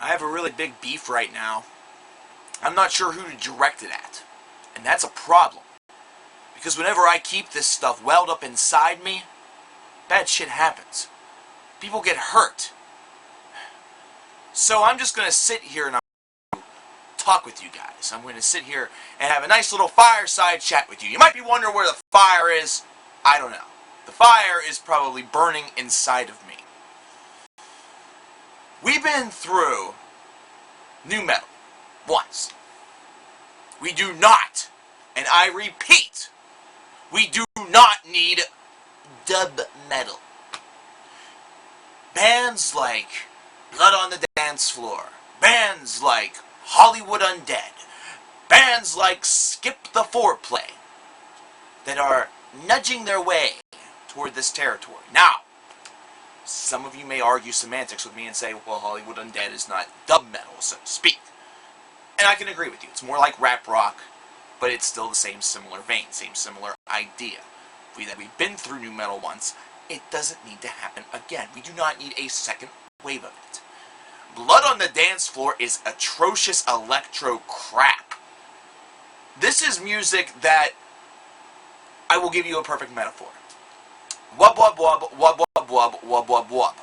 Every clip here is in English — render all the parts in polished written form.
I have a really big beef right now. I'm not sure who to direct it at. And that's a problem. Because whenever I keep this stuff welled up inside me, bad shit happens. People get hurt. So I'm just going to sit here and talk with you guys. I'm going to sit here and have a nice little fireside chat with you. You might be wondering where the fire is. I don't know. The fire is probably burning inside of me. We've been through nu metal once. We do not, and I repeat, we do not need dub metal. Bands like Blood on the Dance Floor, bands like Hollywood Undead, bands like Skip the Foreplay, that are nudging their way toward this territory. Now, some of you may argue semantics with me and say, well, Hollywood Undead is not dub metal, so to speak. And I can agree with you. It's more like rap rock, but it's still the same similar vein, same similar idea. We've been through nu metal once. It doesn't need to happen again. We do not need a second wave of it. Blood on the Dance Floor is atrocious electro crap. This is music that, I will give you a perfect metaphor. Wub wub wub, wub wub wub, wub wub wub.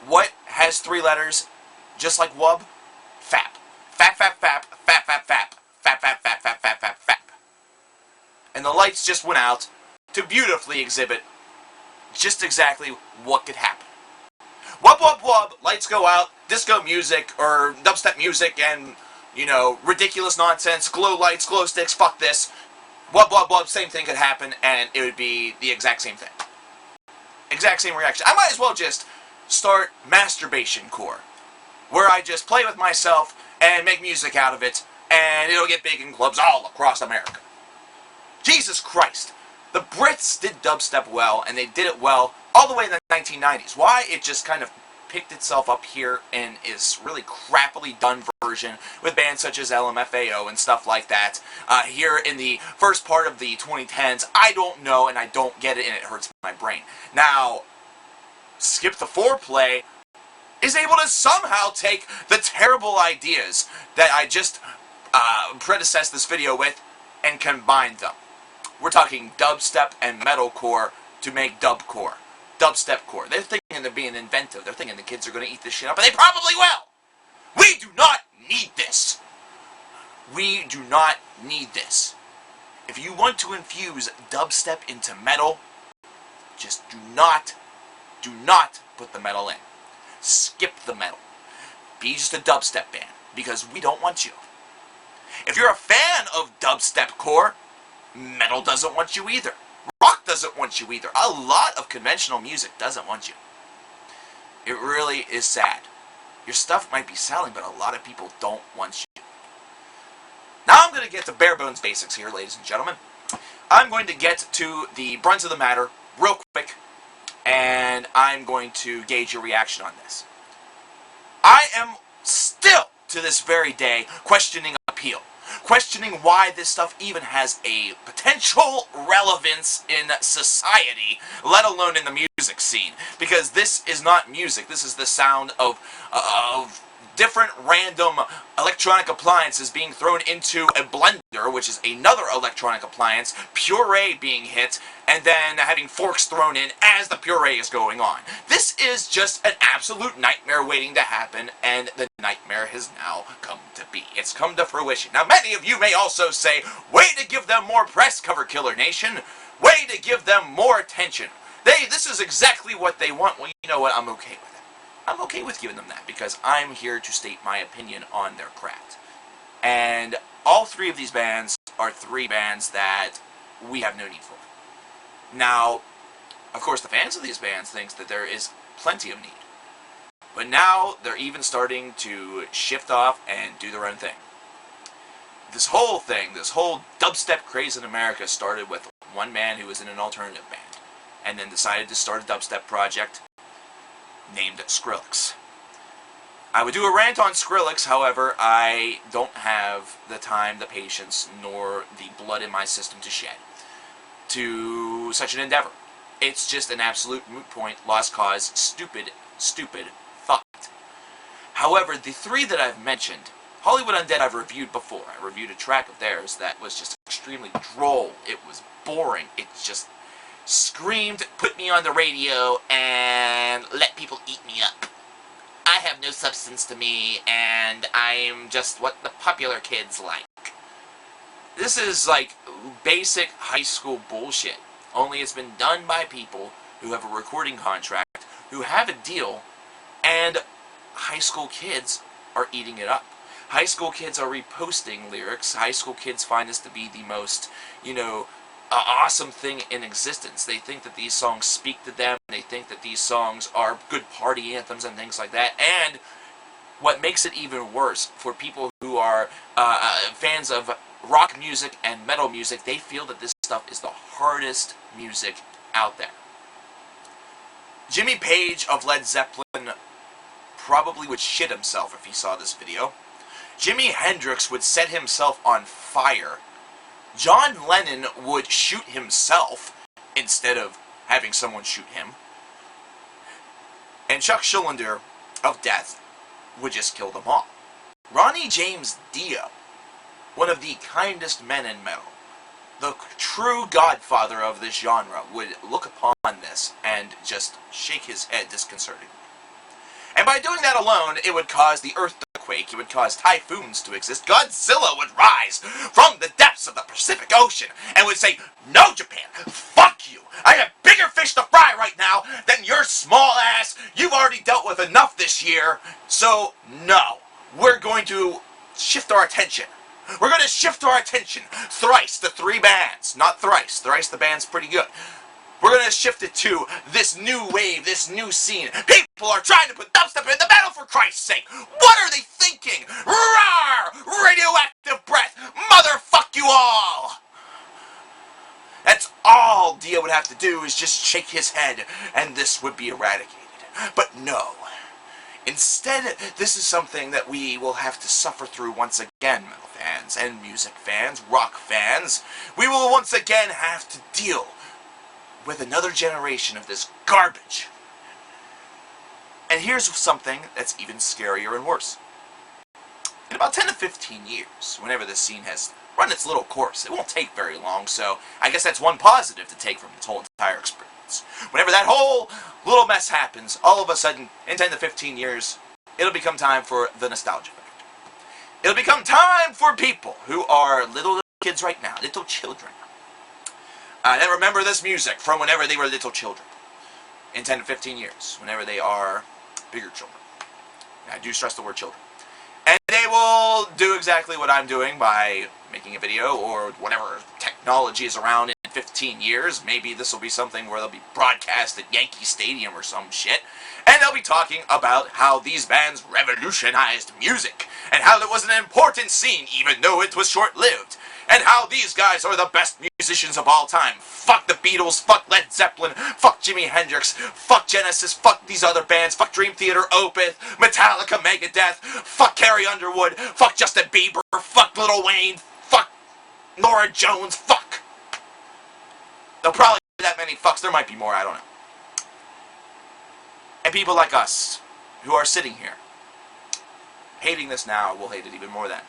What has three letters, just like wub? Fap. Fap fap fap, fap fap fap, fap fap fap fap fap fap fap. And the lights just went out to beautifully exhibit just exactly what could happen. Wub wub wub, lights go out, disco music, or dubstep music, and, you know, ridiculous nonsense, glow lights, glow sticks, fuck this. Wub wub wub, same thing could happen, and it would be the exact same thing. Exact same reaction. I might as well just start masturbation core, where I just play with myself and make music out of it, and it'll get big in clubs all across America. Jesus Christ. The Brits did dubstep well, and they did it well all the way in the 1990s. Why? It just kind of picked itself up here in is really crappily done version with bands such as LMFAO and stuff like that. Here in the first part of the 2010s, I don't know, and I don't get it, and it hurts my brain. Now, Skip the Foreplay is able to somehow take the terrible ideas that I just predecessed this video with and combine them. We're talking dubstep and metalcore to make dubcore. Dubstep core. They're thinking they're being inventive. They're thinking the kids are going to eat this shit up, and they probably will! We do not need this! We do not need this. If you want to infuse dubstep into metal, just do not put the metal in. Skip the metal. Be just a dubstep band, because we don't want you. If you're a fan of dubstep core, metal doesn't want you either. Rock doesn't want you either. A lot of conventional music doesn't want you. It really is sad. Your stuff might be selling, but a lot of people don't want you. Now I'm going to get to bare bones basics here, ladies and gentlemen. I'm going to get to the brunt of the matter real quick, and I'm going to gauge your reaction on this. I am still, to this very day, questioning appeal. Questioning why this stuff even has a potential relevance in society, let alone in the music scene. Because this is not music. This is the sound of different random electronic appliances being thrown into a blender, which is another electronic appliance, puree being hit, and then having forks thrown in as the puree is going on. This is just an absolute nightmare waiting to happen, and the nightmare has now come to be. It's come to fruition. Now, many of you may also say, way to give them more press cover, Killer Nation. Way to give them more attention. This is exactly what they want. Well, you know what? I'm okay with it. I'm okay with giving them that, because I'm here to state my opinion on their craft. And all three of these bands are three bands that we have no need for. Now, of course, the fans of these bands think that there is plenty of need. But now, they're even starting to shift off and do their own thing. This whole thing, this whole dubstep craze in America started with one man who was in an alternative band, and then decided to start a dubstep project named Skrillex. I would do a rant on Skrillex, however, I don't have the time, the patience, nor the blood in my system to shed to such an endeavor. It's just an absolute moot point, lost cause, stupid thought. However, the three that I've mentioned, Hollywood Undead I've reviewed before. I reviewed a track of theirs that was just extremely droll. It was boring. It just screamed, put me on the radio, and let people eat me up. I have no substance to me, and I'm just what the popular kids like. This is like basic high school bullshit. Only it's been done by people who have a recording contract, who have a deal, and high school kids are eating it up. High school kids are reposting lyrics. High school kids find this to be the most, awesome thing in existence. They think that these songs speak to them. They think that these songs are good party anthems and things like that. And what makes it even worse, for people who are fans of rock music and metal music, they feel that this stuff is the hardest music out there. Jimmy Page of Led Zeppelin probably would shit himself if he saw this video. Jimi Hendrix would set himself on fire. John Lennon would shoot himself instead of having someone shoot him. And Chuck Schuldiner of Death would just kill them all. Ronnie James Dio, one of the kindest men in metal, the true godfather of this genre, would look upon this and just shake his head disconcertingly. And by doing that alone, it would cause the earth to quake, it would cause typhoons to exist. Godzilla would rise from the depths of the Pacific Ocean and would say, "No, Japan, fuck you. I have bigger fish to fry right now than your small ass. You've already dealt with enough this year. So, no. We're going to shift our attention. We're going to shift our attention thrice to three bands. Not thrice. Thrice the band's pretty good. We're going to shift it to this new wave, this new scene. People are trying to put dubstep in the metal, for Christ's sake. What are they thinking? Rawr! Radioactive breath. Motherfuck you all. That's all Dio would have to do, is just shake his head, and this would be eradicated. But no. Instead, this is something that we will have to suffer through once again, metal fans and music fans, rock fans. We will once again have to deal with another generation of this garbage. And here's something that's even scarier and worse. In about 10 to 15 years, whenever this scene has run its little course, it won't take very long, so I guess that's one positive to take from this whole entire experience. Whenever that whole little mess happens, all of a sudden, in 10 to 15 years, it'll become time for the nostalgia factor. It'll become time for people who are little kids right now, little children, that remember this music from whenever they were little children. In 10 to 15 years, whenever they are bigger children. And I do stress the word children. And they will do exactly what I'm doing by making a video, or whatever technology is around in 15 years. Maybe this will be something where they'll be broadcast at Yankee Stadium or some shit. And they'll be talking about how these bands revolutionized music, and how it was an important scene even though it was short-lived, and how these guys are the best musicians of all time. Fuck the Beatles, fuck Led Zeppelin, fuck Jimi Hendrix, fuck Genesis, fuck these other bands, fuck Dream Theater, Opeth, Metallica, Megadeth, fuck Carrie Underwood, fuck Justin Bieber, fuck Lil Wayne, fuck Norah Jones, fuck. There'll probably be that many fucks, there might be more, I don't know. And people like us, who are sitting here, hating this now, will hate it even more then.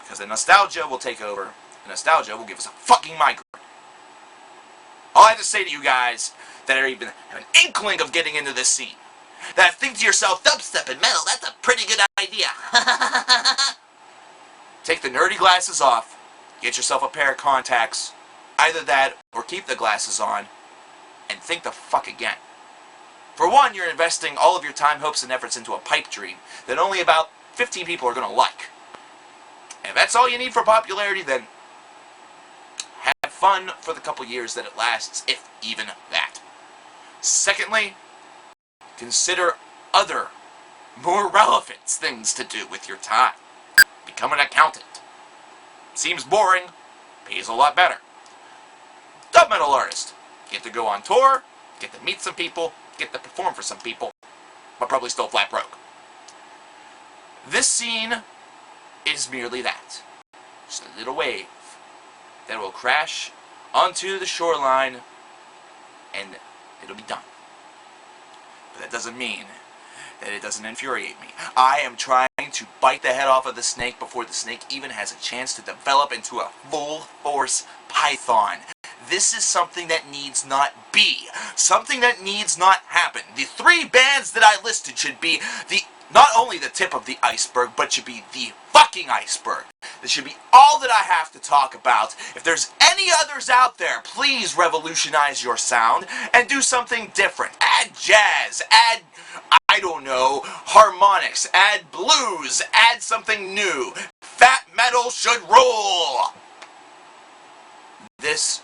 Because the nostalgia will take over. The nostalgia will give us a fucking migraine. All I have to say to you guys that are even have an inkling of getting into this scene, that think to yourself, dubstep and metal, that's a pretty good idea. Take the nerdy glasses off, get yourself a pair of contacts, either that or keep the glasses on, and think the fuck again. For one, you're investing all of your time, hopes, and efforts into a pipe dream that only about 15 people are going to like. And if that's all you need for popularity, then have fun for the couple years that it lasts, if even that. Secondly, consider other, more relevant things to do with your time. Become an accountant. Seems boring, pays a lot better. Dub metal artist. Get to go on tour, get to meet some people, get to perform for some people, but probably still flat broke. This scene is merely that. Just a little wave that will crash onto the shoreline and it'll be done. But that doesn't mean that it doesn't infuriate me. I am trying to bite the head off of the snake before the snake even has a chance to develop into a full-force python. This is something that needs not be. Something that needs not happen. The 3 bands that I listed should be not only the tip of the iceberg, but should be the fucking iceberg. This should be all that I have to talk about. If there's any others out there, please revolutionize your sound and do something different. Add jazz, add, I don't know, harmonics, add blues, add something new. Fat metal should rule. This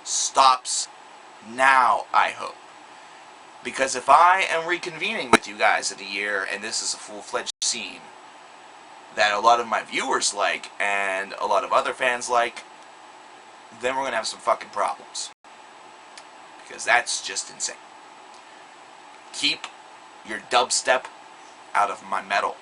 stops now, I hope. Because if I am reconvening with you guys in a year and this is a full-fledged scene that a lot of my viewers like and a lot of other fans like, then we're going to have some fucking problems. Because that's just insane. Keep your dubstep out of my metal.